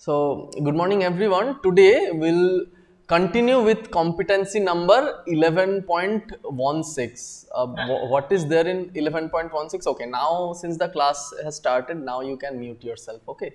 So, good morning everyone. Today we'll continue with competency number 11.16. What is there in 11.16? Okay, now since the class has started, now you can mute yourself. Okay.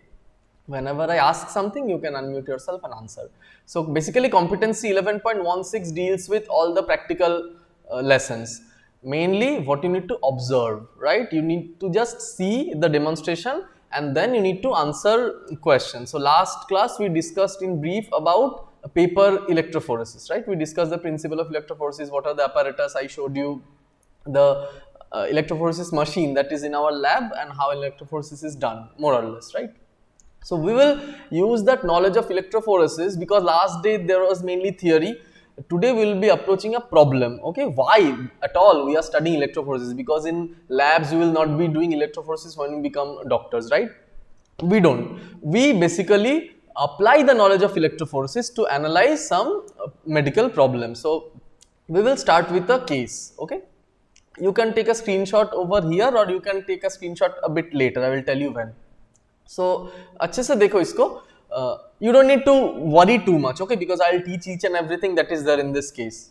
Whenever I ask something, you can unmute yourself and answer. So, basically, competency 11.16 deals with all the practical lessons. Mainly, what you need to observe, right? You need to just see the demonstration and then you need to answer questions. So, last class we discussed in brief about paper electrophoresis, right? We discussed the principle of electrophoresis, what are the apparatus. I showed you the electrophoresis machine that is in our lab and how electrophoresis is done, more or less, right? So we will use that knowledge of electrophoresis because last day there was mainly theory. Today we will be approaching a problem. Okay, why at all we are studying electrophoresis? Because in labs we will not be doing electrophoresis when we become doctors, right? We don't. We basically apply the knowledge of electrophoresis to analyze some medical problems. So we will start with a case. Okay, you can take a screenshot over here or you can take a screenshot a bit later. I will tell you when. So अच्छे से देखो इसको. You don't need to worry too much, okay, because I'll teach each and everything that is there in this case.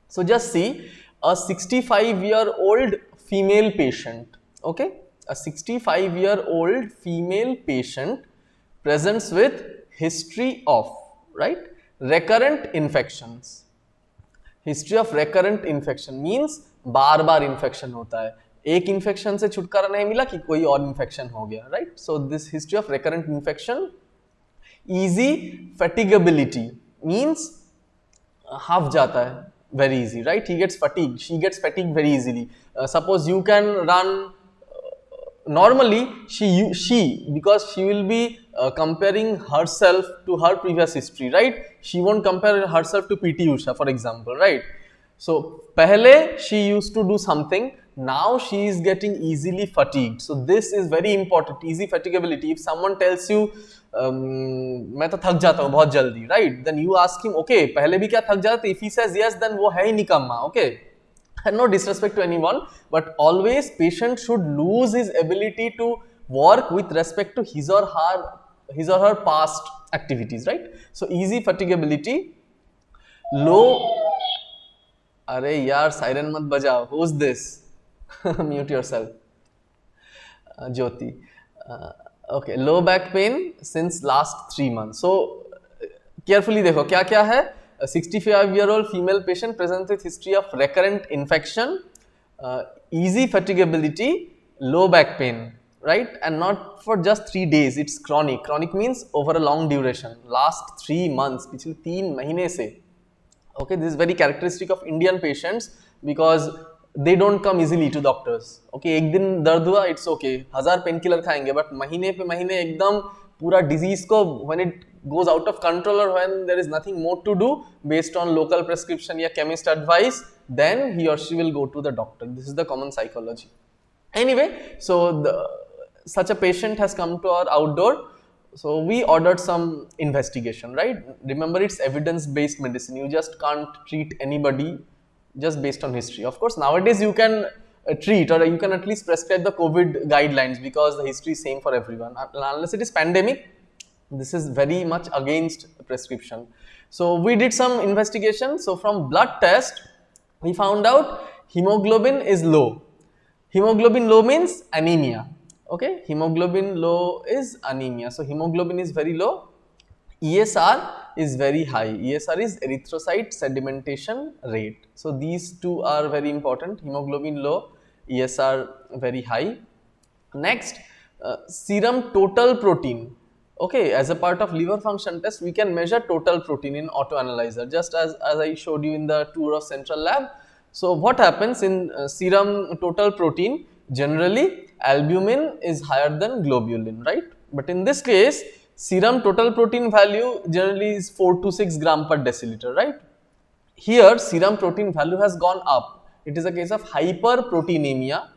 So just see a 65-year-old female patient, okay, a 65-year-old female patient presents with history of, right, recurrent infections. History of recurrent infection means bar bar infection होता है. एक infection से छुटकारा नहीं मिला कि कोई और इन्फेक्शन हो गया, right. So this history of recurrent infection. Easy fatigability means हाफ जाता है very easy, right? He gets fatigued, she gets fatigued very easily. Suppose you can run normally, she because she will be comparing herself to her previous history, right? She won't compare herself to PT Usha, for example, right? So pehle she used to do something, now she is getting easily fatigued. So this is very important, easy fatigability. If someone tells you मैं तो थक जाता हूँ बहुत जल्दी, right? Then you ask him, okay, पहले भी क्या थक जाते? If he says yes, then वो है ही निकम्मा, okay? And no disrespect to anyone, but always patient should lose his ability to work with respect to his or her past activities, right? So easy fatigability, low. अरे यार siren मत बजाओ. Who's this? Mute yourself. Jyoti. Okay, low back pain since last 3 months. So carefully देखो क्या क्या है. A 65-year-old female patient presents with history of recurrent infection, easy fatigability, low back pain, right? And not for just 3 days, it's chronic. Chronic means over a long duration, last 3 months, पिछले 3 महीने से. Okay, this is very characteristic of Indian patients because they don't come easily to doctors. Okay, एक दिन दर्द हुआ, it's okay, 1000 pain killer खाएंगे, but महीने पे महीने एकदम पूरा डिजीज को when it goes out of control or when there is nothing more to do based on local prescription या chemist advice, then he or she will go to the doctor. This is the common psychology. Anyway, so such a patient has come to our outdoor. So we ordered some investigation, right? Remember, it's evidence-based medicine. You just can't treat anybody just based on history. Of course, nowadays you can treat or you can at least prescribe the COVID guidelines because the history is same for everyone. Unless it is pandemic, this is very much against prescription. So we did some investigation. So from blood test, we found out hemoglobin is low. Hemoglobin low means anemia. Okay, hemoglobin low is anemia. So hemoglobin is very low. ESR is very high. ESR is erythrocyte sedimentation rate. So these two are very important. Hemoglobin low, ESR very high. Next, serum total protein. Okay, as a part of liver function test, we can measure total protein in auto-analyzer, just as I showed you in the tour of central lab. So what happens in serum total protein? Generally, albumin is higher than globulin, right? But in this case, serum total protein value generally is 4 to 6 gram per deciliter, right? Here, serum protein value has gone up. It is a case of hyperproteinemia.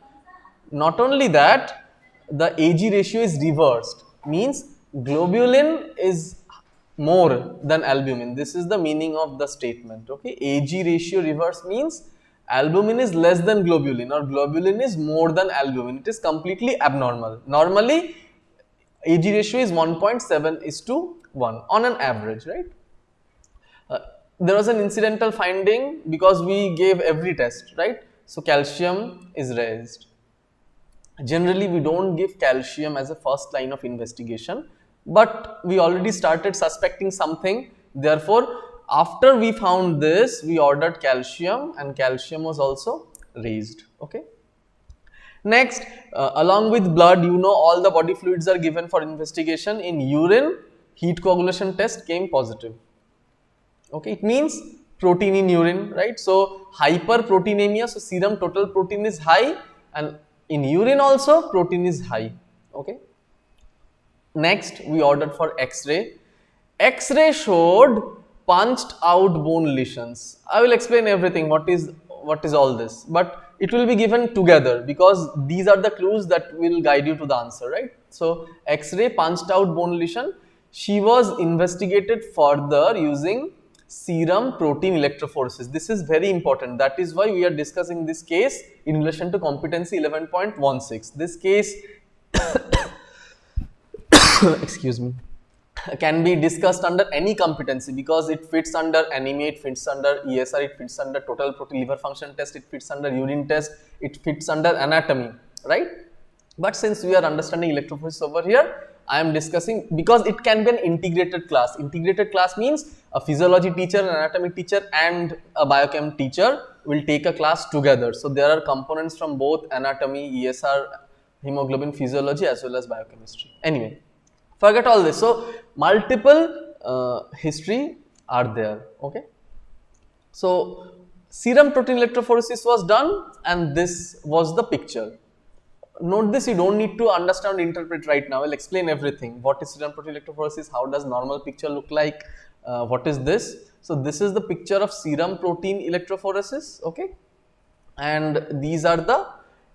Not only that, the AG ratio is reversed, means globulin is more than albumin. This is the meaning of the statement, okay? AG ratio reverse means albumin is less than globulin or globulin is more than albumin. It is completely abnormal. Normally, Ag ratio is 1.7:1 on an average, right? There was an incidental finding because we gave every test, right? So calcium is raised. Generally, we don't give calcium as a first line of investigation, but we already started suspecting something. Therefore, after we found this, we ordered calcium, and calcium was also raised. Okay. Next, along with blood, you know, all the body fluids are given for investigation. In urine, heat coagulation test came positive. Okay, it means protein in urine, right? So hyperproteinemia, so serum total protein is high, and in urine also protein is high. Okay. Next, we ordered for X-ray. X-ray showed punched out bone lesions. I will explain everything. What is all this? But it will be given together because these are the clues that will guide you to the answer, right? So X-ray punched out bone lesion. She was investigated further using serum protein electrophoresis. This is very important. That is why we are discussing this case in relation to competency 11.16. This case excuse me, can be discussed under any competency because it fits under anemia, it fits under ESR, it fits under total protein liver function test, it fits under urine test, it fits under anatomy, right? But since we are understanding electrophoresis over here, I am discussing because it can be an integrated class. Integrated class means a physiology teacher, an anatomy teacher and a biochem teacher will take a class together. So there are components from both anatomy, ESR, hemoglobin physiology as well as biochemistry. Anyway, forget all this. So multiple history are there. Okay. So serum protein electrophoresis was done, and this was the picture. Note this, you don't need to understand, interpret right now. I'll explain everything. What is serum protein electrophoresis? How does normal picture look like? What is this? So this is the picture of serum protein electrophoresis. Okay, and these are the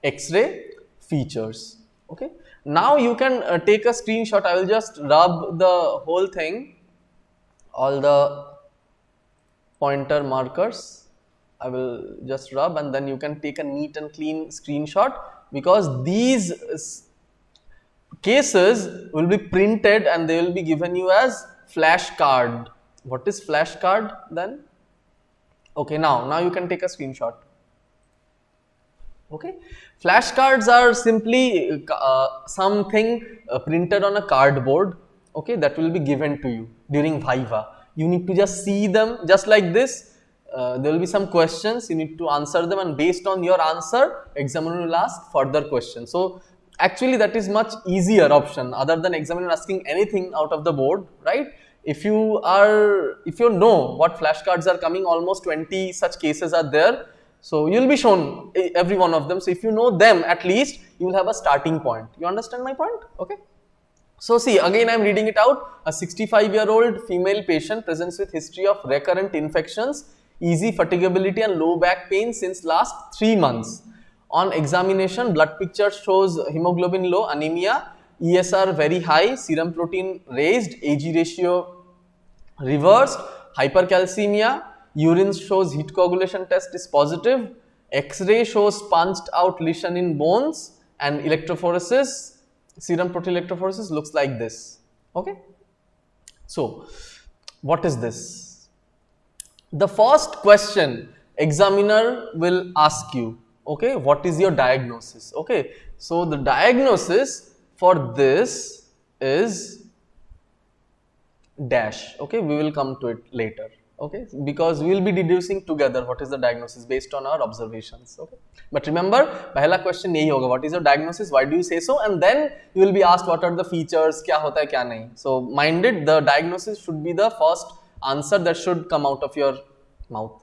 X-ray features. Okay. Now you can take a screenshot. I will just rub the whole thing, all the pointer markers. I will just rub, and then you can take a neat and clean screenshot because these cases will be printed and they will be given you as flashcard. What is flashcard then? Okay, now you can take a screenshot. Okay, flashcards are simply something printed on a cardboard, okay, that will be given to you during Viva. You need to just see them just like this. There will be some questions, you need to answer them, and based on your answer, examiner will ask further questions. So actually that is much easier option other than examiner asking anything out of the board, right? If you know what flashcards are coming, almost 20 such cases are there. So you will be shown every one of them. So if you know them, at least you will have a starting point. You understand my point? Okay. So see, again I am reading it out. A 65-year-old female patient presents with history of recurrent infections, easy fatigability and low back pain since last 3 months. On examination, blood picture shows hemoglobin low, anemia, ESR very high, serum protein raised, Ag ratio reversed, hypercalcemia, urine shows heat coagulation test is positive, X-ray shows punched out lesion in bones, and electrophoresis, serum protein electrophoresis looks like this. Okay. So what is this? The first question examiner will ask you, okay, what is your diagnosis? Okay, so the diagnosis for this is dash. Okay, we will come to it later. Okay, because we will be deducing together what is the diagnosis based on our observations. Okay, but remember, पहला question यही होगा, what is your diagnosis, why do you say so, and then you will be asked what are the features, क्या होता है क्या नहीं. So mind it, the diagnosis should be the first answer that should come out of your mouth.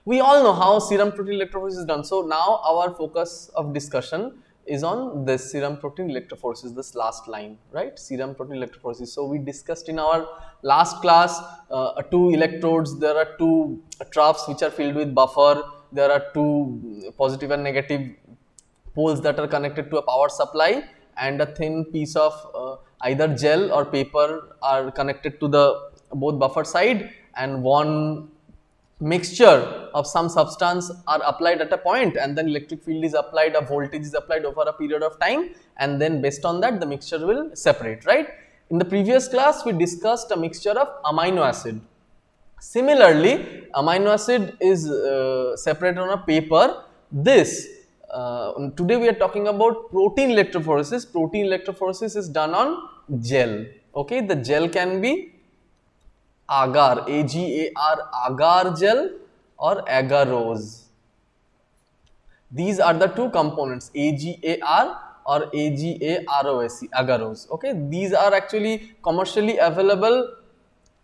We all know how serum protein electrophoresis is done. So now our focus of discussion is on this serum protein electrophoresis, this last line, right? Serum protein electrophoresis. So we discussed in our last class 2 electrodes, there are 2 troughs which are filled with buffer, there are 2 positive and negative poles that are connected to a power supply, and a thin piece of either gel or paper are connected to the both buffer side, and one mixture of some substance are applied at a point, and then electric field is applied, a voltage is applied over a period of time, and then based on that the mixture will separate, right? In the previous class we discussed a mixture of amino acid. Similarly, amino acid is separated on a paper. Today we are talking about protein electrophoresis. Protein electrophoresis is done on gel. Okay, the gel can be agar, AGAR, agar gel or agarose. These are the two components, AGAR or AGAROS, agarose. Okay, these are actually commercially available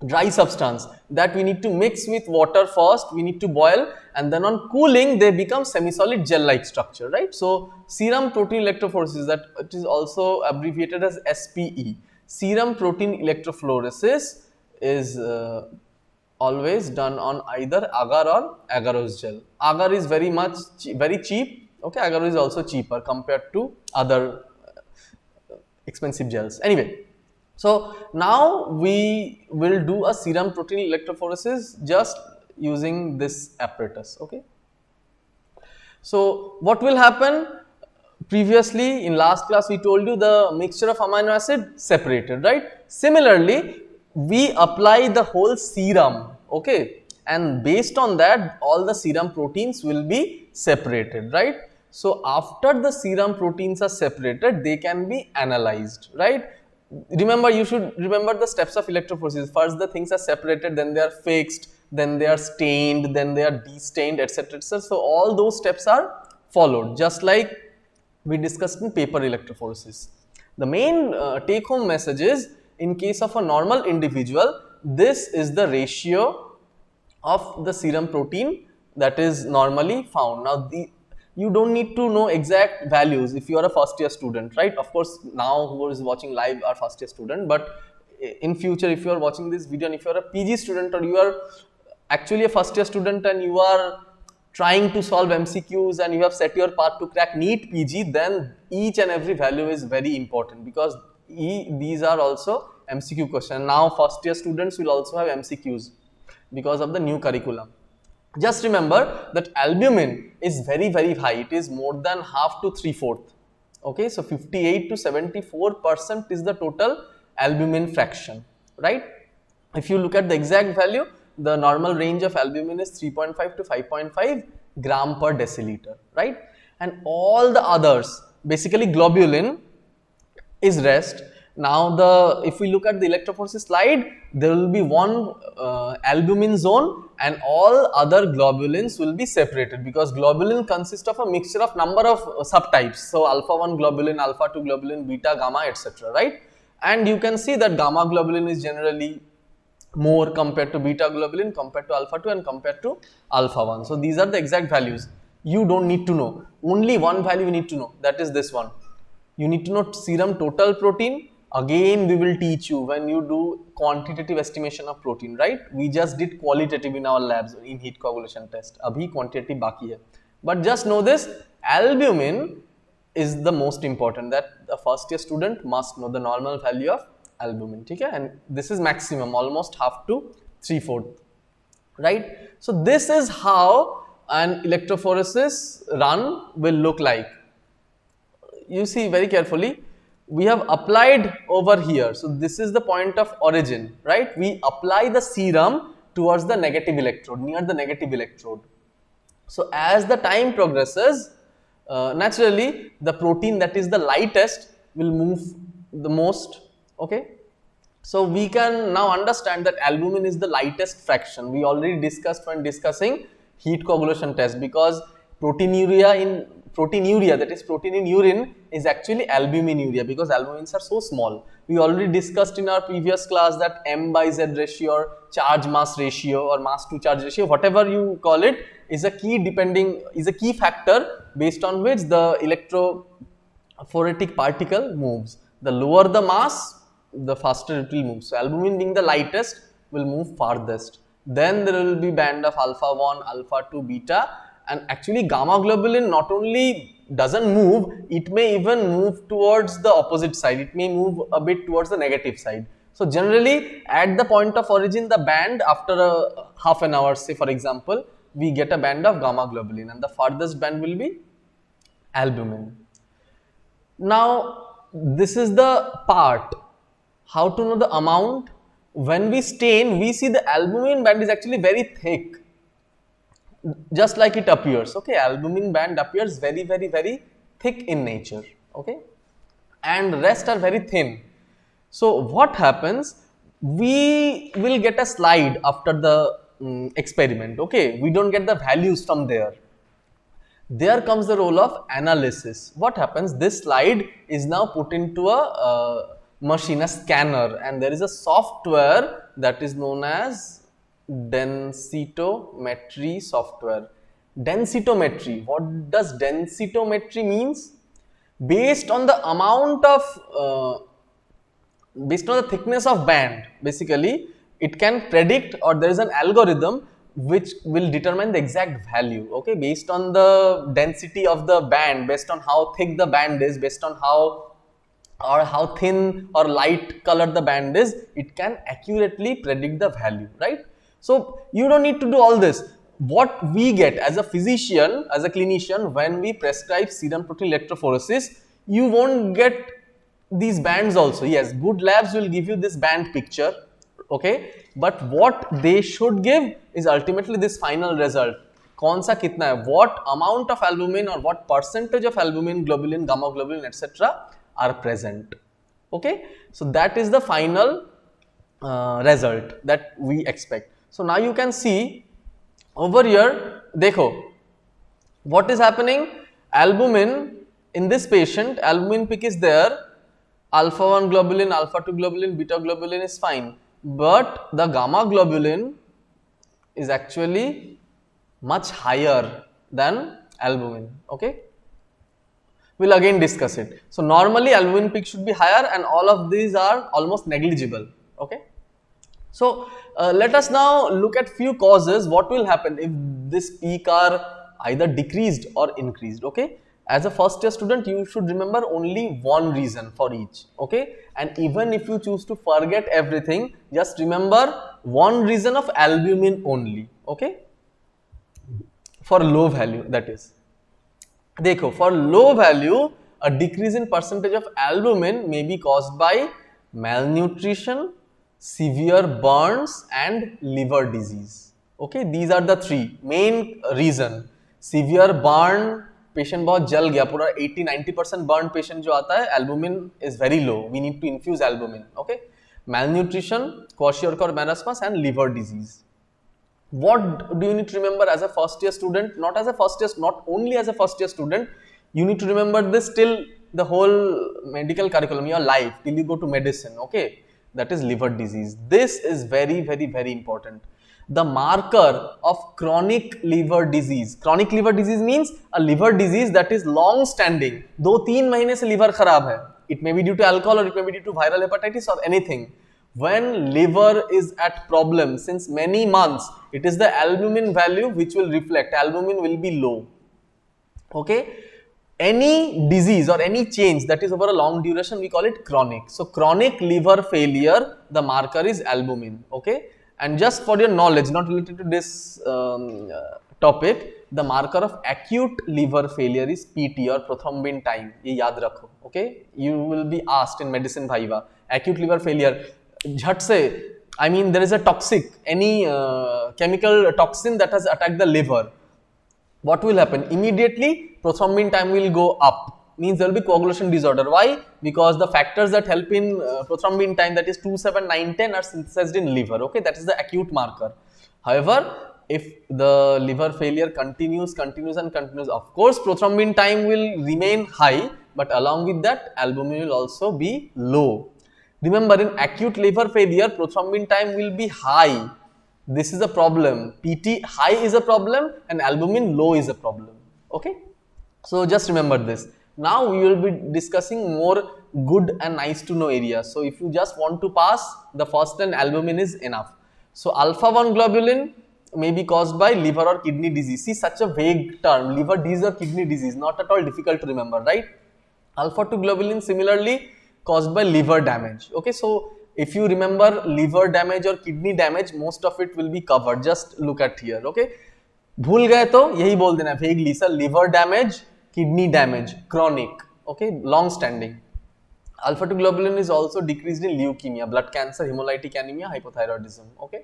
dry substance that we need to mix with water first, we need to boil, and then on cooling they become semi-solid gel-like structure, right? So serum protein electrophoresis, that it is also abbreviated as SPE. Serum protein electrophoresis is always done on either agar or agarose gel. Agar is very cheap. Okay, agar is also cheaper compared to other expensive gels. Anyway, so now we will do a serum protein electrophoresis just using this apparatus. Okay. So what will happen? Previously in last class we told you the mixture of amino acid separated, right? Similarly, we apply the whole serum, okay, and based on that all the serum proteins will be separated, right? So after the serum proteins are separated, they can be analyzed, right? Remember, you should remember the steps of electrophoresis. First the things are separated, then they are fixed, then they are stained, then they are destained, etc, etc. So all those steps are followed, just like we discussed in paper electrophoresis. The main take home message is, in case of a normal individual, this is the ratio of the serum protein that is normally found. Now you don't need to know exact values if you are a first year student, right? Of course, now who is watching live are first year student, but in future if you are watching this video and if you are a PG student or you are actually a first year student and you are trying to solve MCQs and you have set your path to crack NEET PG, then each and every value is very important, because these are also MCQ questions. Now first year students will also have MCQs because of the new curriculum. Just remember that albumin is very high. It is more than half to 3/4. Okay, so 58 to 74% is the total albumin fraction, right? If you look at the exact value, the normal range of albumin is 3.5 to 5.5 gram per deciliter, right? And all the others, basically globulin is rest. Now if we look at the electrophoresis slide, there will be one albumin zone and all other globulins will be separated, because globulin consists of a mixture of number of subtypes. So alpha 1 globulin, alpha 2 globulin, beta, gamma, etc, right? And you can see that gamma globulin is generally more compared to beta globulin, compared to alpha 2 and compared to alpha 1. So these are the exact values. You don't need to know. Only one value you need to know, that is this one. You need to know serum total protein. Again we will teach you when you do quantitative estimation of protein, right? We just did qualitative in our labs in heat coagulation test. Abhi quantitative baki hai. But just know this, albumin is the most important, that the first year student must know the normal value of albumin, okay? And this is maximum, almost half to 3/4, right? So this is how an electrophoresis run will look like. You see very carefully, we have applied over here. So this is the point of origin, right? We apply the serum towards the negative electrode, near the negative electrode. So as the time progresses, naturally the protein that is the lightest will move the most, okay? So we can now understand that albumin is the lightest fraction. We already discussed when discussing heat coagulation test, because proteinuria, that is protein in urine, is actually albuminuria, because albumins are so small. We already discussed in our previous class that M by Z ratio or charge mass ratio or mass to charge ratio, whatever you call it, is a key factor based on which the electrophoretic particle moves. The lower the mass, the faster it will move. So albumin being the lightest will move farthest. Then there will be band of alpha 1, alpha 2, beta, and actually gamma globulin not only doesn't move, it may even move towards the opposite side. It may move a bit towards the negative side. So generally at the point of origin, the band after a half an hour, say for example, we get a band of gamma globulin, and the farthest band will be albumin. Now this is the part, how to know the amount. When we stain, we see the albumin band is actually very thick, just like it appears. Okay, albumin band appears very thick in nature. Okay, and rest are very thin. So what happens, we will get a slide after the experiment. Okay, we don't get the values from there. There comes the role of analysis. What happens, this slide is now put into a machine, a scanner, and there is a software that is known as densitometry software. Densitometry, what does densitometry means? Based on the amount of based on the thickness of band, basically it can predict, or there is an algorithm which will determine the exact value. Okay, based on the density of the band, based on how thick the band is, based on how thin or light colored the band is, it can accurately predict the value, right? So you don't need to do all this. What we get as a physician, as a clinician, when we prescribe serum protein electrophoresis, you won't get these bands also. Yes, good labs will give you this band picture, okay, but what they should give is ultimately this final result. कौन सा कितना है, what amount of albumin or what percentage of albumin, globulin, gamma globulin, etc. are present. Okay, so that is the final result that we expect. So now you can see over here, dekho, what is happening, albumin in this patient, albumin peak is there, alpha 1 globulin, alpha 2 globulin, beta globulin is fine, but the gamma globulin is actually much higher than albumin. Okay, we'll again discuss it. So normally albumin peak should be higher, and all of these are almost negligible. Okay, so let us now look at few causes. What will happen if this peak are either decreased or increased? Okay, as a first year student, you should remember only one reason for each. Okay, and even if you choose to forget everything, just remember one reason of albumin only. Okay, for low value, that is, देखो, for low value, a decrease in percentage of albumin may be caused by malnutrition, severe burns, and liver disease. Okay, these are the three main reason. Severe burn, patient बहुत जल गया पूरा, 80-90% burn patient जो आता है, albumin is very low, we need to infuse albumin. Okay, malnutrition, kwashiorkor marasmus, and liver disease. What do you need to remember as a first year student? Not only as a first year student, you need to remember this till the whole medical curriculum, your life, till you go to medicine. Okay, that is liver disease. This is very important. The marker of chronic liver disease. Chronic liver disease means a liver disease that is long standing. 2-3 महीने से liver खराब है. It may be due to alcohol, or it may be due to viral hepatitis or anything. When liver is at problem since many months, it is the albumin value which will reflect. Albumin will be low. Okay, any disease or any change that is over a long duration, we call it chronic. So chronic liver failure, the marker is albumin. Okay, and just for your knowledge, not related to this topic, the marker of acute liver failure is PT, or prothrombin time. ये याद रखो. Okay, you will be asked in medicine viva, acute liver failure. झट से, I mean, there is a toxic, any chemical toxin that has attacked the liver. What will happen? Immediately prothrombin time will go up, means there will be coagulation disorder. Why? Because the factors that help in prothrombin time, that is 2, 7, 9, 10, are synthesized in liver. Okay, that is the acute marker. However, if the liver failure continues, of course prothrombin time will remain high, but along with that albumin will also be low. Remember, in acute liver failure, prothrombin time will be high. This is a problem. PT high is a problem and albumin low is a problem. Okay, so just remember this. Now we will be discussing more good and nice to know areas. So if you just want to pass, the first and albumin is enough. So alpha 1 globulin may be caused by liver or kidney disease. See, such a vague term, liver disease or kidney disease, not at all difficult to remember, right? Alpha 2 globulin similarly caused by liver damage. Okay, so if you remember liver damage or kidney damage, most of it will be covered. Just look at here, okay? भूल गए तो यही बोल देना vaguely, sir, liver damage, kidney damage, chronic, okay, long standing. Alpha 2 globulin is also decreased in leukemia, blood cancer, hemolytic anemia, hypothyroidism, okay?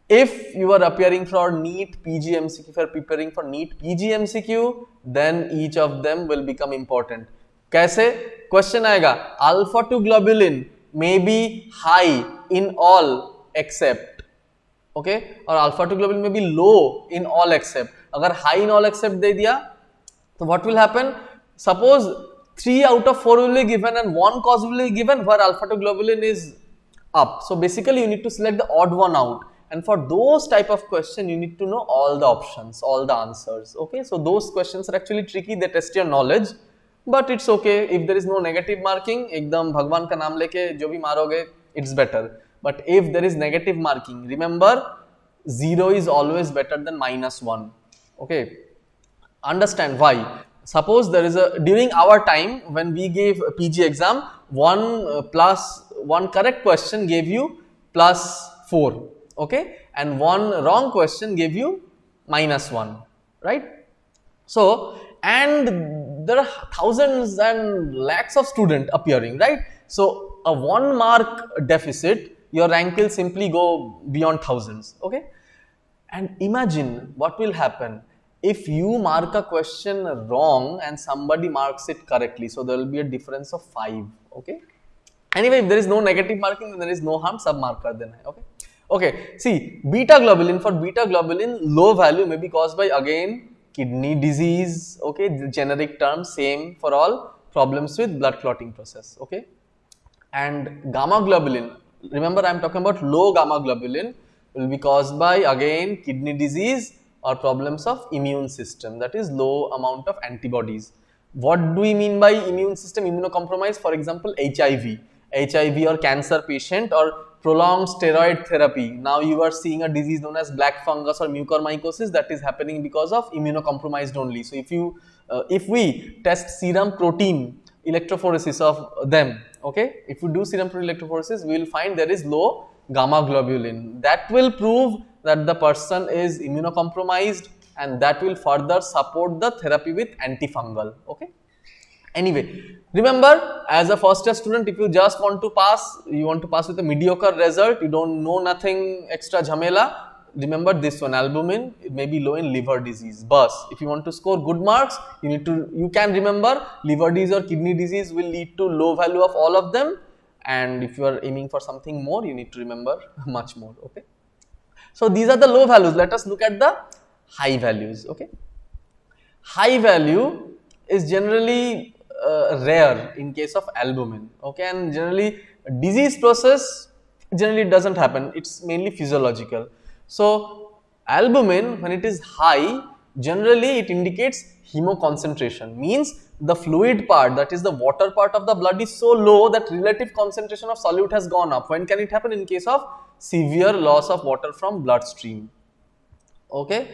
If you are appearing for NEET PG MCQ, if you are preparing for NEET PG MCQ, then each of them will become important. कैसे? Question आएगा, alpha 2 globulin may be high in all except, okay, और alpha 2 globulin may be low in all except. अगर high in all except दे दिया, so what will happen? Suppose 3 out of 4 will be given and 1 cause will be given where alpha 2 globulin is up. So basically you need to select the odd one out. And for those type of question, you need to know all the options, all the answers. Okay, so those questions are actually tricky. They test your knowledge, but it's okay if there is no negative marking. एकदम भगवान का नाम लेके जो भी मारोगे, it's better. But if there is negative marking, remember 0 is always better than -1. Okay, understand why? Suppose there is a during our time when we gave a PG exam, one correct question gave you +4. Okay, and one wrong question gave you -1, right? So, and there are thousands and lakhs of students appearing, right? So, a 1 mark deficit, your rank will simply go beyond thousands, okay? And imagine what will happen if you mark a question wrong and somebody marks it correctly. So, there will be a difference of 5, okay? Anyway, if there is no negative marking, then there is no harm, sub mark kar dena hai, okay? Okay, see, beta globulin, for beta globulin, low value may be caused by again kidney disease, okay, the generic term, same for all, problems with blood clotting process, okay. And gamma globulin, remember I am talking about low gamma globulin, will be caused by again kidney disease or problems of immune system, that is low amount of antibodies. What do we mean by immune system immunocompromised? For example, HIV or cancer patient or prolonged steroid therapy. Now you are seeing a disease known as black fungus or mucormycosis that is happening because of immunocompromised only. So if we test serum protein electrophoresis of them, okay, if we do serum protein electrophoresis, we will find there is low gamma globulin. That will prove that the person is immunocompromised, and that will further support the therapy with antifungal, okay. Anyway, remember, as a first year student, if you just want to pass, you want to pass with a mediocre result, you don't know nothing extra jhamela, remember this one, albumin, it may be low in liver disease. But if you want to score good marks, you can remember liver disease or kidney disease will lead to low value of all of them, and if you are aiming for something more, you need to remember much more, okay. So these are the low values. Let us look at the high values, okay. High value is generally rare in case of albumin, okay, and generally disease process generally doesn't happen, it's mainly physiological. So albumin, when it is high, generally it indicates hemoconcentration, means the fluid part, that is the water part of the blood, is so low that relative concentration of solute has gone up. When can it happen? In case of severe loss of water from bloodstream, okay,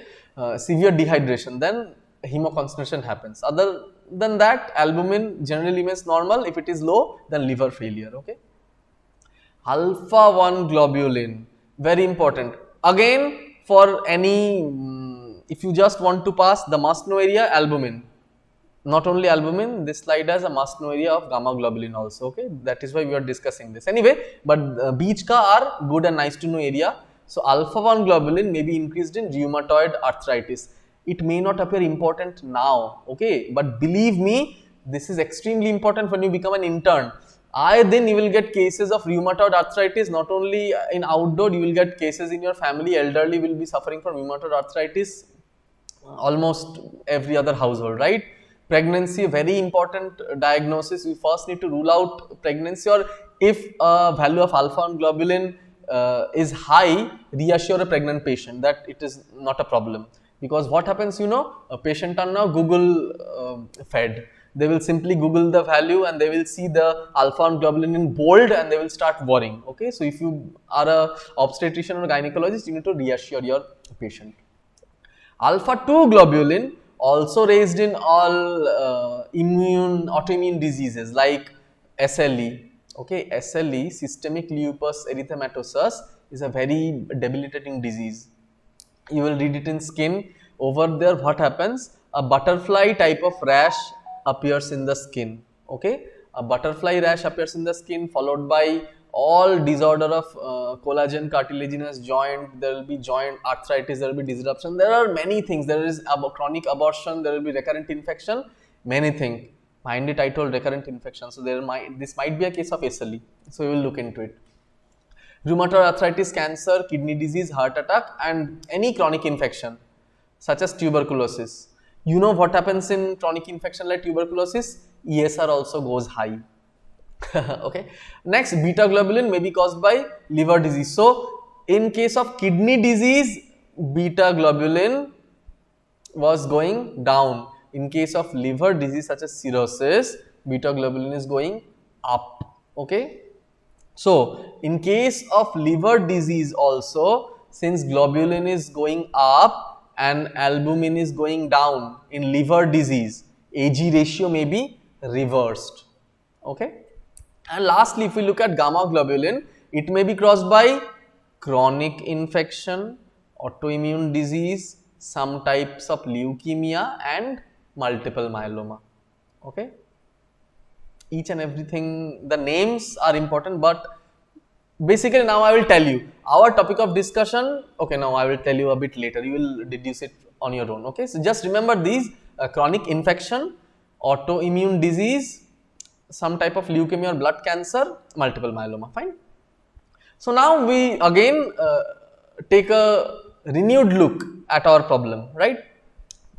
severe dehydration, then hemoconcentration happens. Other than that, albumin generally remains normal. If it is low, then liver failure, okay. Alpha 1 globulin, very important. Again, for any, if you just want to pass, the must know area, albumin. Not only albumin, this slide has a must know area of gamma globulin also, okay. That is why we are discussing this. Anyway, but beech ka are good and nice to know area. So alpha 1 globulin may be increased in rheumatoid arthritis. It may not appear important now, okay, but believe me, this is extremely important when you become an intern. Then you will get cases of rheumatoid arthritis, not only in outdoor, you will get cases in your family, elderly will be suffering from rheumatoid arthritis, almost every other household, right? Pregnancy, very important diagnosis. We first need to rule out pregnancy, or if a value of alpha 1 globulin is high, reassure a pregnant patient that it is not a problem. Because what happens, a patient are now Google fed. They will simply Google the value and they will see the alpha 1 globulin in bold and they will start worrying, okay. So if you are a obstetrician or gynecologist, you need to reassure your patient. Alpha 2 globulin also raised in all autoimmune diseases like SLE, Okay, SLE, systemic lupus erythematosus, is a very debilitating disease. You will read it in skin. Over there, what happens? A butterfly type of rash appears in the skin. Okay, a butterfly rash appears in the skin, followed by all disorder of collagen cartilaginous joint. There will be joint arthritis, there will be disruption. There are many things. There is chronic abortion, there will be recurrent infection, many things. Mind it, I told recurrent infection. So this might be a case of SLE. So we will look into it. Rheumatoid arthritis, cancer, kidney disease, heart attack, and any chronic infection such as tuberculosis. You know what happens in chronic infection like tuberculosis? ESR also goes high. Okay. Next, beta globulin may be caused by liver disease. So, in case of kidney disease, beta globulin was going down. In case of liver disease such as cirrhosis, beta globulin is going up. Okay. So, in case of liver disease also, since globulin is going up and albumin is going down in liver disease, AG ratio may be reversed. Okay. And lastly, if we look at gamma globulin, it may be caused by chronic infection, autoimmune disease, some types of leukemia and multiple myeloma. Okay. Each and everything, the names are important, but basically now I will tell you our topic of discussion. Okay, now I will tell you a bit later, you will deduce it on your own. Okay, so just remember these: chronic infection, autoimmune disease, some type of leukemia or blood cancer, multiple myeloma. Fine. So now we again take a renewed look at our problem, right?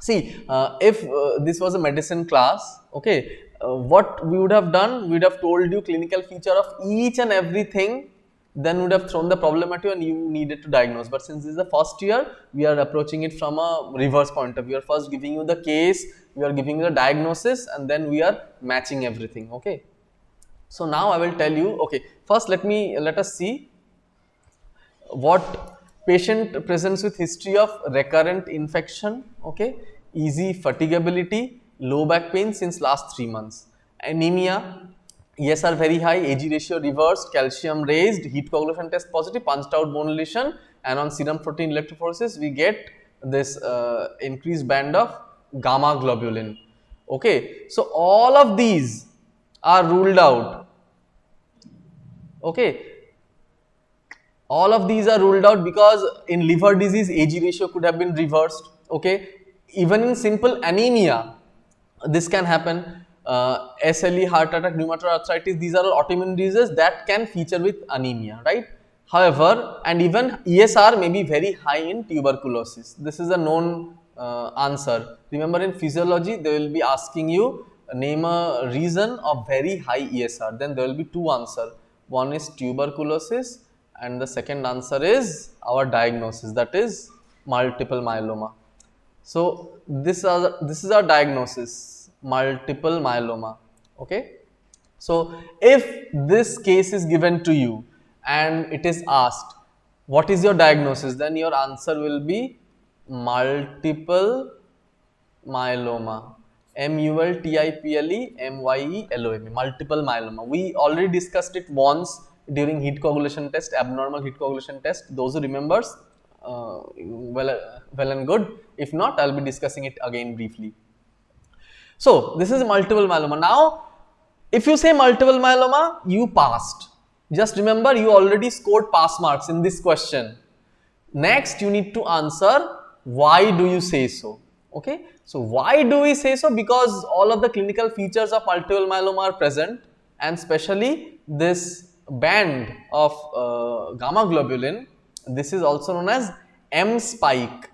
See, if this was a medicine class, okay, what we would have done, we would have told you clinical feature of each and everything, then we would have thrown the problem at you and you needed to diagnose. But since this is the first year, we are approaching it from a reverse point of view. We are first giving you the case, we are giving you the diagnosis, and then we are matching everything. Okay. So now I will tell you. Okay, first let us see what patient presents with history of recurrent infection. Okay, easy fatigability, low back pain since last 3 months, anemia, ESR very high, AG ratio reversed, calcium raised, heat coagulation test positive, punched out bone lesion, and on serum protein electrophoresis we get this increased band of gamma globulin. Okay, so all of these are ruled out. Okay, all of these are ruled out because in liver disease AG ratio could have been reversed. Okay, even in simple anemia this can happen. SLE, heart attack, rheumatoid arthritis, these are all autoimmune diseases that can feature with anemia, right? However, and even ESR may be very high in tuberculosis. This is a known answer. Remember, in physiology they will be asking you name a reason of very high ESR, then there will be two answers. One is tuberculosis and the second answer is our diagnosis, that is multiple myeloma. So this is our diagnosis, multiple myeloma. Okay, so if this case is given to you and it is asked what is your diagnosis, then your answer will be multiple myeloma, MULTIPLE multiple myeloma. We already discussed it once during heat coagulation test, abnormal heat coagulation test. Those who remembers, well and good. If not, I'll be discussing it again briefly. So this is multiple myeloma. Now, if you say multiple myeloma, you passed. Just remember, you already scored pass marks in this question. Next, you need to answer why do you say so. Okay, so why do we say so? Because all of the clinical features of multiple myeloma are present, and especially this band of gamma globulin, this is also known as M spike.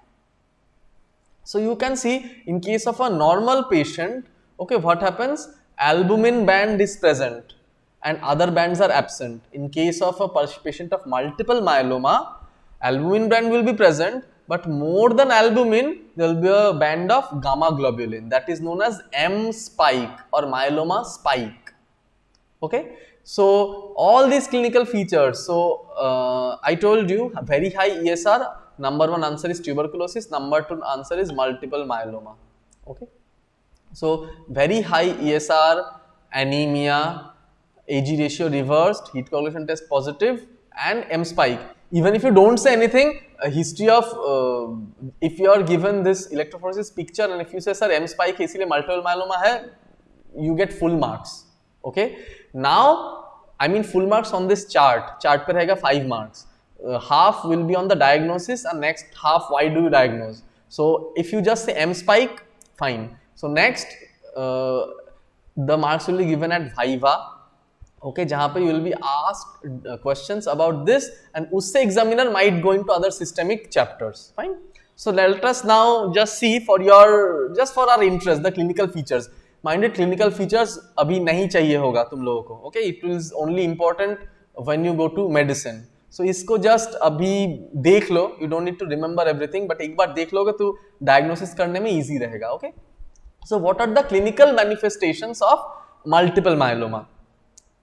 So you can see in case of a normal patient, okay, what happens? Albumin band is present and other bands are absent. In case of a patient of multiple myeloma, albumin band will be present, but more than albumin, there will be a band of gamma globulin, that is known as M spike or myeloma spike. Okay, so all these clinical features. So I told you very high ESR. Number one answer is tuberculosis. Number two answer is multiple myeloma. Okay, so very high ESR, anemia, AG ratio reversed, heat coagulation test positive, and M spike. Even if you don't say anything, a history of if you are given this electrophoresis picture and if you say sir M spike है इसीलिए multiple myeloma है, you get full marks. Okay. Now I mean full marks on this chart. Chart पे रहेगा 5 marks. Half will be on the diagnosis and next half why do you diagnose. So if you just say M spike, fine. So next the marks will be given at Viva. Okay, जहाँ पे you will be asked questions about this and उससे examiner might go into other systemic chapters. Fine. So let us now just see for our interest the clinical features. Minded clinical features अभी नहीं चाहिए होगा तुम लोगों को. Okay, it is only important when you go to medicine. So इसको just अभी देख लो. You don't need to remember everything, but एक बार देख लोगे तो diagnosis करने में easy रहेगा. Okay. So what are the clinical manifestations of multiple myeloma?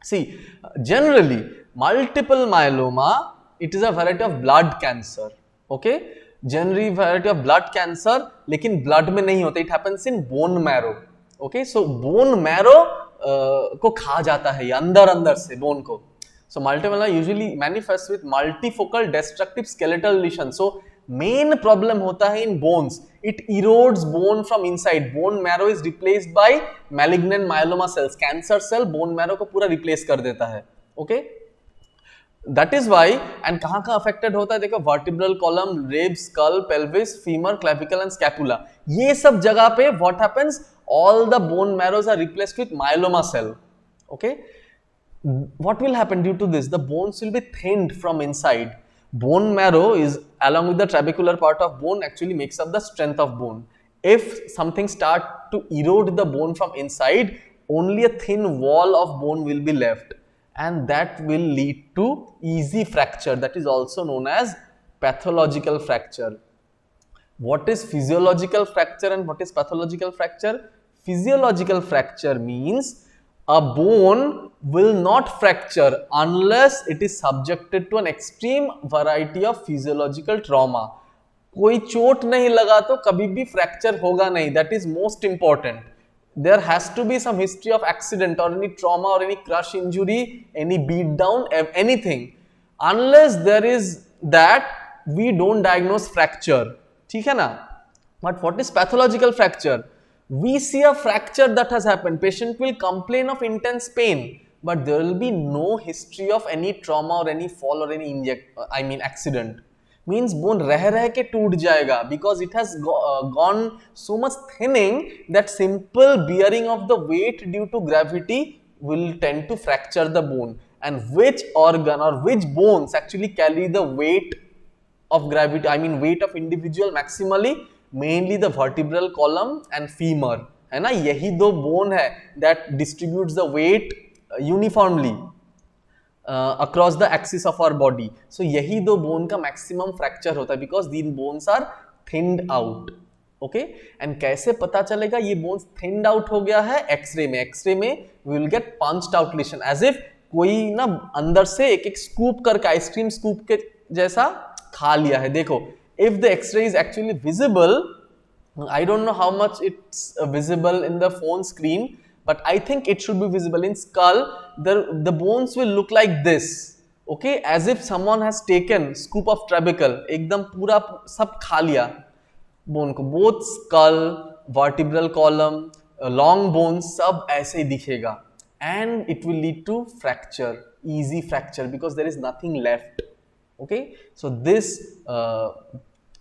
See, generally, multiple myeloma, it is a variety of blood cancer, okay? Generally, variety of blood cancer, लेकिन blood में नहीं होता, it happens in bone marrow, okay? So, bone marrow को खा जाता है ये अंदर से bone को. So, multiple myeloma usually manifests with multifocal destructive skeletal lesions. So, main problem होता है in bones. It erodes bone from inside. Bone marrow is replaced by malignant myeloma cells. Cancer cell bone marrow को पूरा replace कर देता है. Okay? That is why and कहाँ affected होता है देखो vertebral column, ribs, skull, pelvis, femur, clavicle and scapula. ये सब जगह पे what happens? All the bone marrows are replaced with myeloma cell. Okay? What will happen due to this? The bones will be thinned from inside. Bone marrow is along with the trabecular part of bone actually makes up the strength of bone. If something start to erode the bone from inside, only a thin wall of bone will be left and that will lead to easy fracture, that is also known as pathological fracture. What is physiological fracture and what is pathological fracture? Physiological fracture means a bone will not fracture unless it is subjected to an extreme variety of physiological trauma. कोई चोट नहीं लगा तो कभी भी fracture होगा नहीं. That is most important. There has to be some history of accident or any trauma or any crush injury, any beat down, anything. Unless there is that, we don't diagnose fracture. ठीक है ना? But what is pathological fracture? We see a fracture that has happened. Patient will complain of intense pain, but there will be no history of any trauma or any fall or any accident. Means bone रह के टूट जाएगा because it has gone so much thinning that simple bearing of the weight due to gravity will tend to fracture the bone. And which organ or which bones actually carry the weight of gravity, weight of individual maximally? Mainly the vertebral column and femur, है ना? यही दो bone है that distributes the weight uniformly across the axis of our body. So यही दो bone का maximum fracture होता है because these bones are thinned out. Okay? And कैसे पता चलेगा ये bones thinned out हो गया है? X-ray में. X-ray में we will get punched out lesion as if कोई ना अंदर से एक scoop करके आइसक्रीम scoop के जैसा खा लिया है. देखो, if the X-ray is actually visible, I don't know how much it's visible in the phone screen, but I think it should be visible. In skull, the bones will look like this, okay, as if someone has taken scoop of trabecle, एकदम पूरा सब खा लिया bone को. Both skull, vertebral column, long bones सब ऐसे ही दिखेगा and it will lead to fracture, easy fracture because there is nothing left. Okay, so this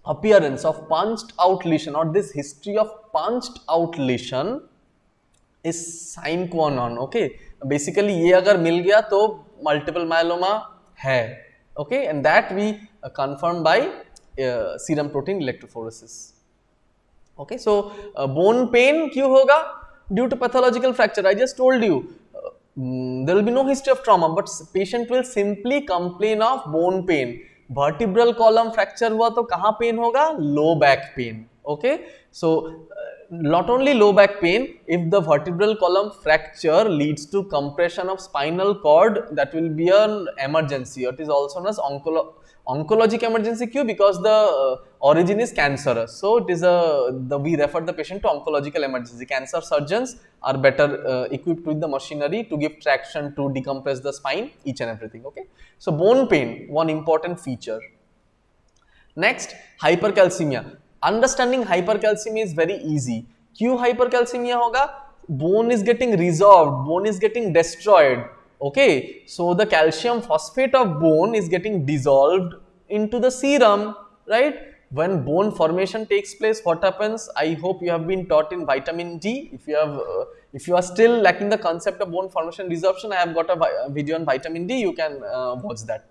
appearance of punched out lesion or this history of punched out lesion is sine qua non. Okay, basically ये अगर मिल गया तो multiple myeloma है. Okay, and that we confirm by serum protein electrophoresis. Okay, so bone pain क्यों होगा? Due to pathological fracture. I just told you. There will be no history of trauma, but patient will simply complain of bone pain. Vertebral column fracture हुआ तो कहाँ pain होगा? Low back pain. Okay, so not only low back pain, if the vertebral column fracture leads to compression of spinal cord, that will be an emergency. It is also known as oncologic emergency. Q, because the origin is cancerous, so it is we refer the patient to oncological emergency. Cancer surgeons are better equipped with the machinery to give traction to decompress the spine, each and everything. Okay, so bone pain, one important feature. Next, hypercalcemia. Understanding hypercalcemia is very easy. क्यों hypercalcemia होगा? Bone is getting resorbed, bone is getting destroyed. Okay, so the calcium phosphate of bone is getting dissolved into the serum, right? When bone formation takes place, what happens? I hope you have been taught in vitamin D. If you are still lacking the concept of bone formation resorption, I have got a video on vitamin D. You can watch that.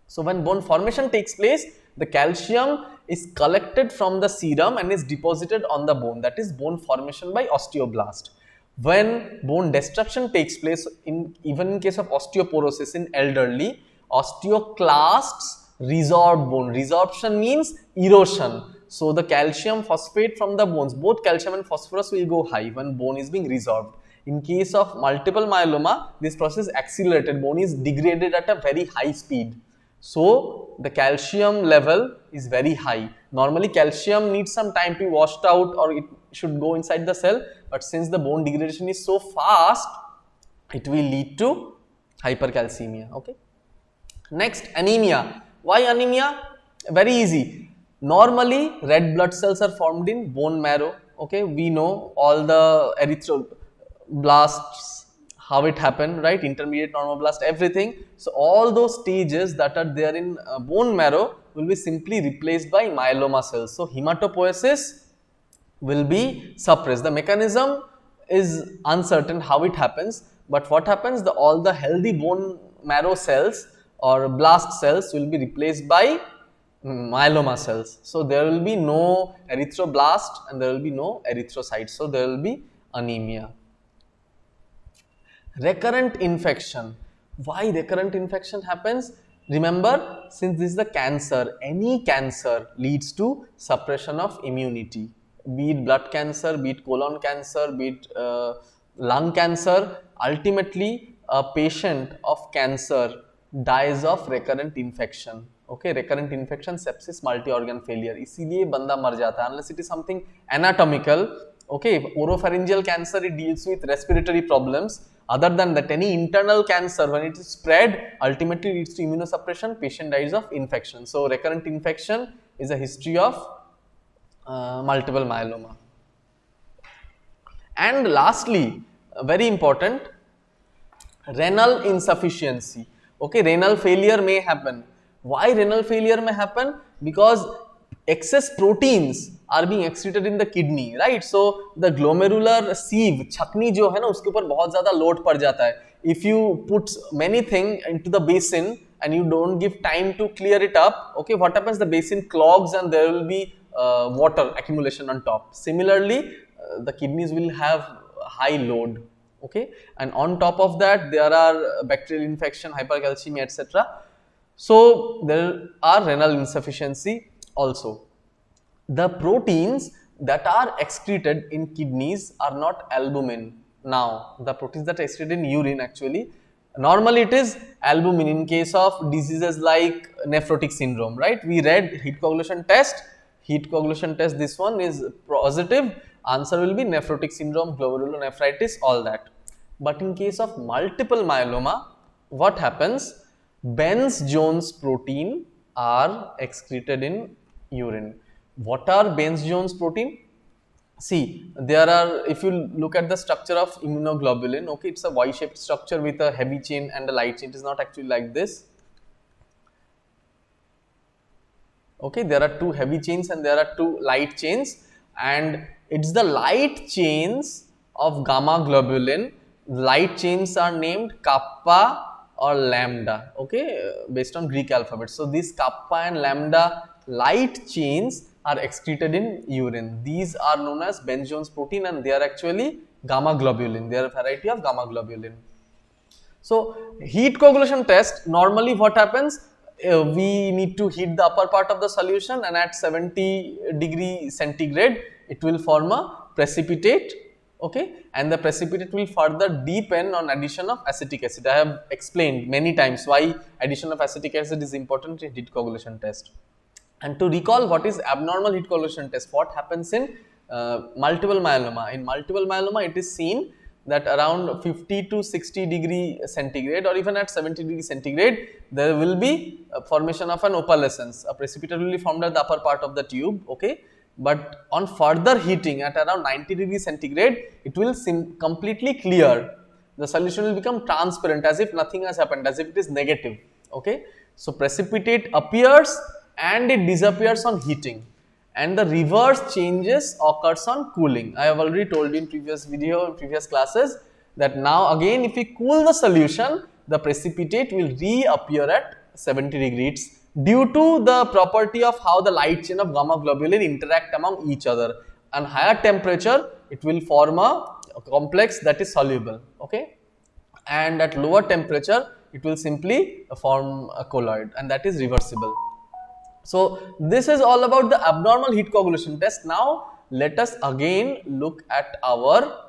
So when bone formation takes place, the calcium is collected from the serum and is deposited on the bone. That is bone formation by osteoblast. When bone destruction takes place, even in case of osteoporosis in elderly, osteoclasts resorb bone. Resorption means erosion. So the calcium phosphate from the bones, both calcium and phosphorus, will go high when bone is being resorbed. In case of multiple myeloma, this process is accelerated. Bone is degraded at a very high speed. So the calcium level is very high. Normally calcium needs some time to be washed out, or it should go inside the cell, but since the bone degradation is so fast, it will lead to hypercalcemia. Okay. Next, anemia. Why anemia? Very easy. Normally red blood cells are formed in bone marrow. Okay, we know all the erythroblasts, how it happened, right? Intermediate, normoblast, everything. So all those stages that are there in bone marrow will be simply replaced by myeloma cells. So hematopoiesis will be suppressed. The mechanism is uncertain how it happens, but what happens, all the healthy bone marrow cells or blast cells will be replaced by myeloma cells. So there will be no erythroblast and there will be no erythrocytes. So there will be anemia. Recurrent infection. Why recurrent infection happens? Remember, since this is the cancer, any cancer leads to suppression of immunity. Be it blood cancer, be it colon cancer, be it lung cancer. Ultimately, a patient of cancer dies of recurrent infection. Okay, recurrent infection, sepsis, multi-organ failure. इसीलिए बंदा मर जाता है, unless it is something anatomical. Okay, oropharyngeal cancer, it deals with respiratory problems. Other than that, any internal cancer, when it is spread, ultimately leads to immunosuppression, patient dies of infection. So recurrent infection is a history of multiple myeloma. And lastly, very important, renal insufficiency. Okay, renal failure may happen. Why renal failure may happen? Because excess proteins are being excreted in the kidney, right? So the glomerular sieve, छकनी जो है ना, उसके ऊपर बहुत ज़्यादा load पड़ जाता है. If you put many things into the basin and you don't give time to clear it up, okay, what happens? The basin clogs and there will be water accumulation on top. Similarly, the kidneys will have high load. Okay, and on top of that, there are bacterial infection, hypercalcemia, etc. So there are renal insufficiency also. The proteins that are excreted in kidneys are not albumin. Now, the proteins that are excreted in urine, actually, normally it is albumin in case of diseases like nephrotic syndrome, right? We read heat coagulation test. Heat coagulation test, this one is positive. Answer will be nephrotic syndrome, glomerulonephritis, all that. But in case of multiple myeloma, what happens? Benz-Jones protein are excreted in urine. What are Benz-Jones protein? See, there are, if you look at the structure of immunoglobulin, okay, it's a Y-shaped structure with a heavy chain and a light chain. It is not actually like this. Okay, there are two heavy chains and there are two light chains, and it's the light chains of gamma globulin. Light chains are named kappa or lambda, okay, based on Greek alphabet. So these kappa and lambda light chains are excreted in urine. These are known as Benz-Jones protein and they are actually gamma globulin. They are a variety of gamma globulin. So heat coagulation test, normally what happens? We need to heat the upper part of the solution and at 70 degree centigrade, it will form a precipitate, okay, and the precipitate will further deepen on addition of acetic acid. I have explained many times why addition of acetic acid is important in heat coagulation test. And to recall what is abnormal heat coagulation test, what happens in multiple myeloma. In multiple myeloma, it is seen that around 50 to 60 degree centigrade or even at 70 degree centigrade, there will be a formation of an opalescence. A precipitate will be formed at the upper part of the tube, okay. But on further heating at around 90 degree centigrade, it will completely clear. The solution will become transparent as if nothing has happened, as if it is negative, okay. So precipitate appears and it disappears on heating, and the reverse changes occurs on cooling. I have already told you in previous video, in previous classes, that now again if we cool the solution, the precipitate will reappear at 70 degrees due to the property of how the light chain of gamma globulin interact among each other. And higher temperature, it will form a complex that is soluble, okay, and at lower temperature, it will simply form a colloid, and that is reversible. So this is all about the abnormal heat coagulation test. Now let us again look at our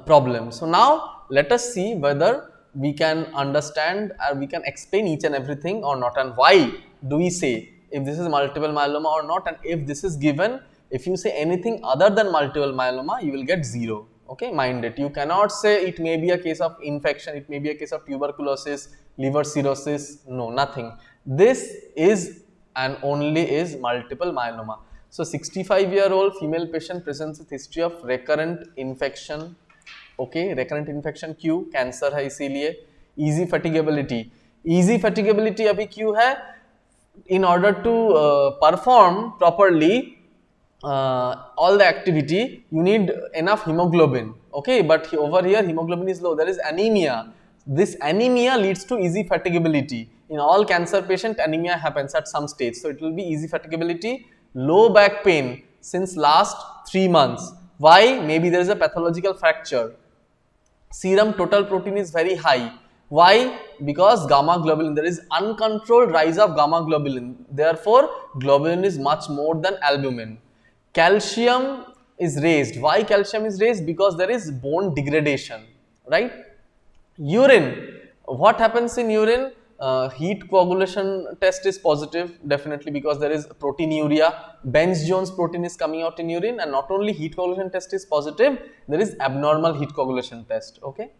problem. So now let us see whether we can understand or we can explain each and everything or not, and why do we say if this is multiple myeloma or not, and if this is given, if you say anything other than multiple myeloma, you will get 0. Okay, mind it. You cannot say it may be a case of infection, it may be a case of tuberculosis, liver cirrhosis. No, nothing. This is and only is multiple myeloma. So 65-year-old female patient presents with history of recurrent infection. Okay, recurrent infection क्यों? Cancer है इसीलिए. Easy fatigability. Easy fatigability अभी क्यों है? In order to perform properly all the activity, you need enough hemoglobin. Okay, but over here hemoglobin is low. There is anemia. This anemia leads to easy fatigability. In all cancer patient, anemia happens at some stage. So it will be easy fatigability, low back pain since last 3 months. Why? Maybe there is a pathological fracture. Serum total protein is very high. Why? Because gamma globulin, there is uncontrolled rise of gamma globulin. Therefore, globulin is much more than albumin. Calcium is raised. Why calcium is raised? Because there is bone degradation, right? Urine. What happens in urine? Heat coagulation test is positive, definitely, because there is proteinuria. Benz-Jones protein is coming out in urine, and not only heat coagulation test is positive, there is abnormal heat coagulation test, okay.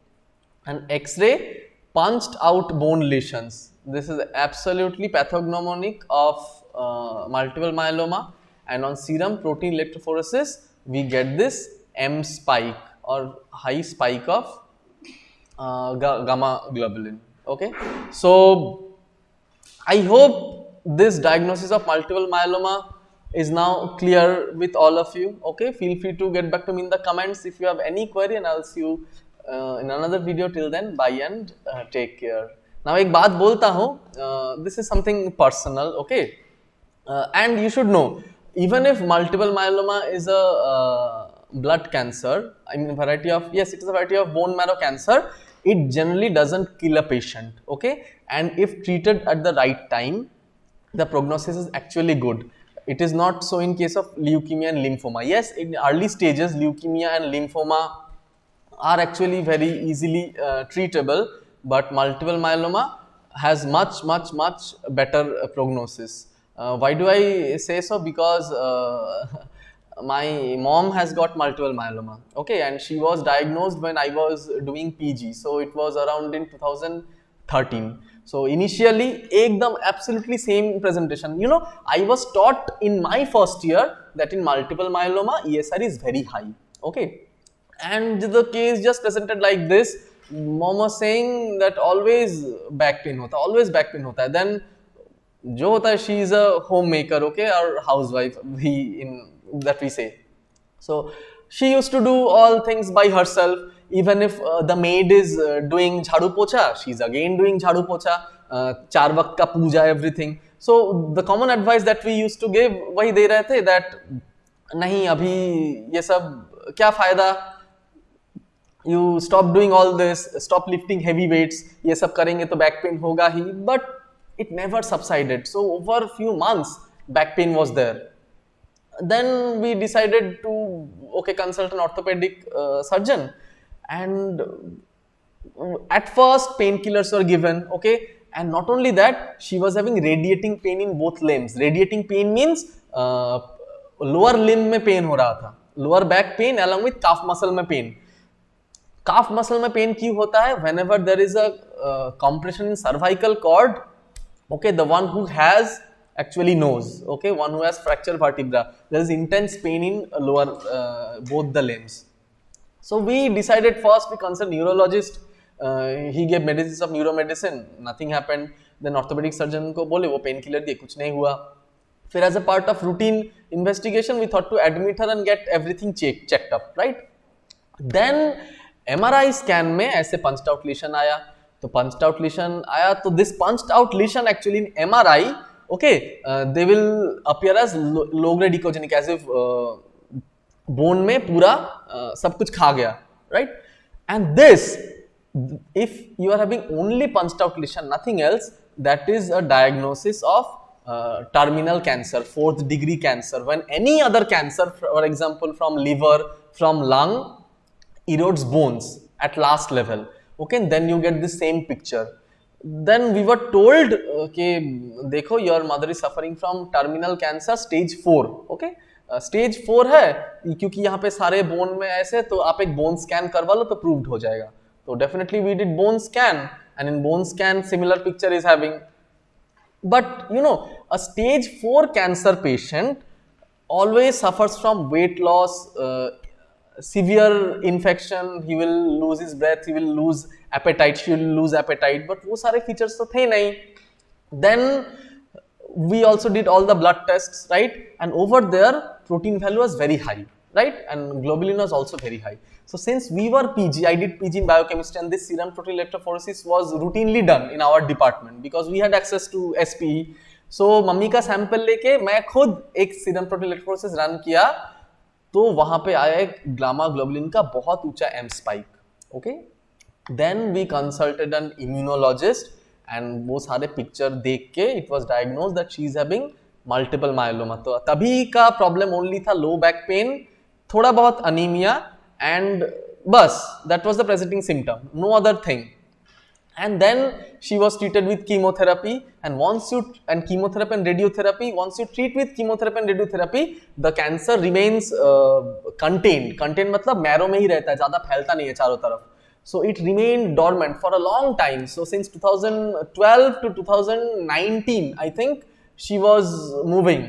And X-ray punched out bone lesions. This is absolutely pathognomonic of multiple myeloma, and on serum protein electrophoresis, we get this M spike or high spike of gamma globulin. Okay, so I hope this diagnosis of multiple myeloma is now clear with all of you. Okay, feel free to get back to me in the comments if you have any query, and I'll see you in another video. Till then, bye and take care. Now एक बात बोलता हूँ, this is something personal, okay, and you should know, even if multiple myeloma is a blood cancer, I mean variety of, yes, it is a variety of bone marrow cancer, it generally doesn't kill a patient, okay, and if treated at the right time, the prognosis is actually good. It is not so in case of leukemia and lymphoma. Yes, in early stages, leukemia and lymphoma are actually very easily treatable, but multiple myeloma has much better prognosis. Why do I say so? Because my mom has got multiple myeloma, okay, and she was diagnosed when I was doing PG, so it was around in 2013. So initially, ekdam absolutely same presentation. You know, I was taught in my first year that in multiple myeloma, ESR is very high, okay, and the case just presented like this. Mom was saying that always back pain hota, always back pain hota. Then, jo hota hai, she is a homemaker, okay, or housewife, that we say. So she used to do all things by herself. Even if the maid is doing jhadu pocha, she's again doing jhadu pocha, char waqt ka puja, everything. So the common advice that we used to give, wahi de rahe the, that nahi abhi ye sab kya fayda, you stop doing all this, stop lifting heavy weights, ye sab karenge to back pain hoga hi. But it never subsided. So over a few months, back pain was there. Then we decided to, okay, consult an orthopedic surgeon. And at first painkillers were given, okay, and not only that, she was having radiating pain in both limbs. Radiating pain means lower limb में pain हो रहा था, lower back pain along with calf muscle में pain. Calf muscle में pain क्यों होता है? Whenever there is a compression in cervical cord, okay, the one who has actually knows, okay, one who has fractured vertebra, there is intense pain in lower both the limbs. So we decided first we consult neurologist. He gave medicines of neuromedicine, nothing happened. Then orthopedic surgeon को बोले, वो pain killer दिए, कुछ नहीं हुआ. फिर as a part of routine investigation we thought to admit her and get everything checked up, right? Then MRI scan में ऐसे punched out lesion आया. तो punched out lesion आया, तो this punched out lesion actually in MRI, okay, they will appear as low grade echogenic, as if bone में पूरा सब कुछ खा गया, right? And this, if you are having only punched out lesion, nothing else, that is a diagnosis of terminal cancer, 4th degree cancer. When any other cancer, for example from liver, from lung, erodes bones at last level, okay, then you get the same picture. Then we were told कि देखो your mother is suffering from terminal cancer stage 4, okay. Stage 4 है, क्योंकि यहाँ पे सारे bone में ऐसे, तो आप एक बोन स्कैन करवा लो तो प्रूव्ड हो जाएगा. तो definitely we did bone scan, and in bone scan similar picture is having. But you know, a stage 4 cancer patient always suffers from weight loss, severe infection, he will lose his breath, he will lose appetite, she will lose appetite, but वो सारे features तो थे नहीं. Then we also did all the blood tests, right? And over there protein value was very high, right? And globulin was also very high. So since we were PG, I did PG in biochemistry, and this serum protein electrophoresis was routinely done in our department because we had access to SPE. So mummy का sample लेके मैं खुद एक serum protein electrophoresis run किया, तो वहां पे आया एक गामा ग्लोबुलिन का बहुत ऊंचा M spike, okay? Then we consulted an immunologist, and वो सारे पिक्चर देख के it was diagnose that she is having multiple myeloma. तो तभी का प्रॉब्लम ओनली था लो बैक पेन, थोड़ा बहुत अनीमिया, एंड बस that was the presenting symptom, no other thing. And then she was treated with chemotherapy, and once you and chemotherapy and radiotherapy, once you treat with chemotherapy and radiotherapy, the cancer remains contained मतलब marrow में ही रहता है, ज्यादा फैलता नहीं है चारों तरफ. So it remained dormant for a long time. So since 2012 to 2019, I think she was moving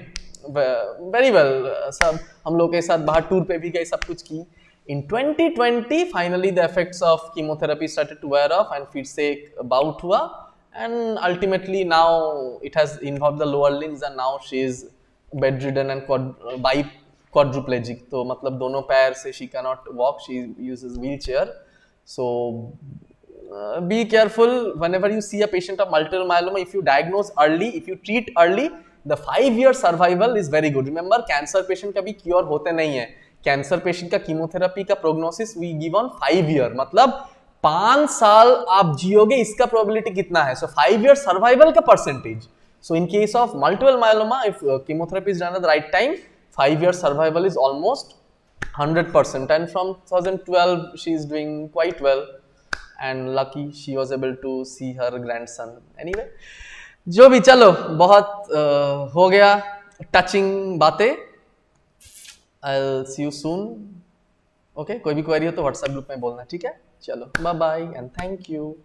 very well. सब हम लोग के साथ बाहर टूर पे भी गए, सब कुछ की. In 2020, finally the effects of chemotherapy started to wear off, and फिर से एक bout हुआ, and ultimately now it has involved the lower limbs, and now she is bedridden and quadriplegic. तो मतलब दोनों पैर से she cannot walk, she uses wheelchair. So be careful whenever you see a patient of multiple myeloma. If you diagnose early, if you treat early, the 5-year survival is very good. Remember, cancer patient कभी cure होते नहीं है. Cancer patient का chemotherapy का prognosis we give on 5 year, मतलब 5 साल आप जियोगे, इसका प्रोबेबिलिटी कितना है. सो 5 ईयर सर्वाइवल का percentage. So in case of multiple myeloma, if chemotherapy is done at the right time, 5 year survival is almost 100%. And from 2012 she is doing quite well, and lucky she was able to see her grandson. Anyway, जो भी, चलो बहुत हो गया touching बातें. I'll see you soon. Okay, कोई भी query हो तो व्हाट्सएप ग्रुप में बोलना, ठीक है? चलो, bye bye and thank you.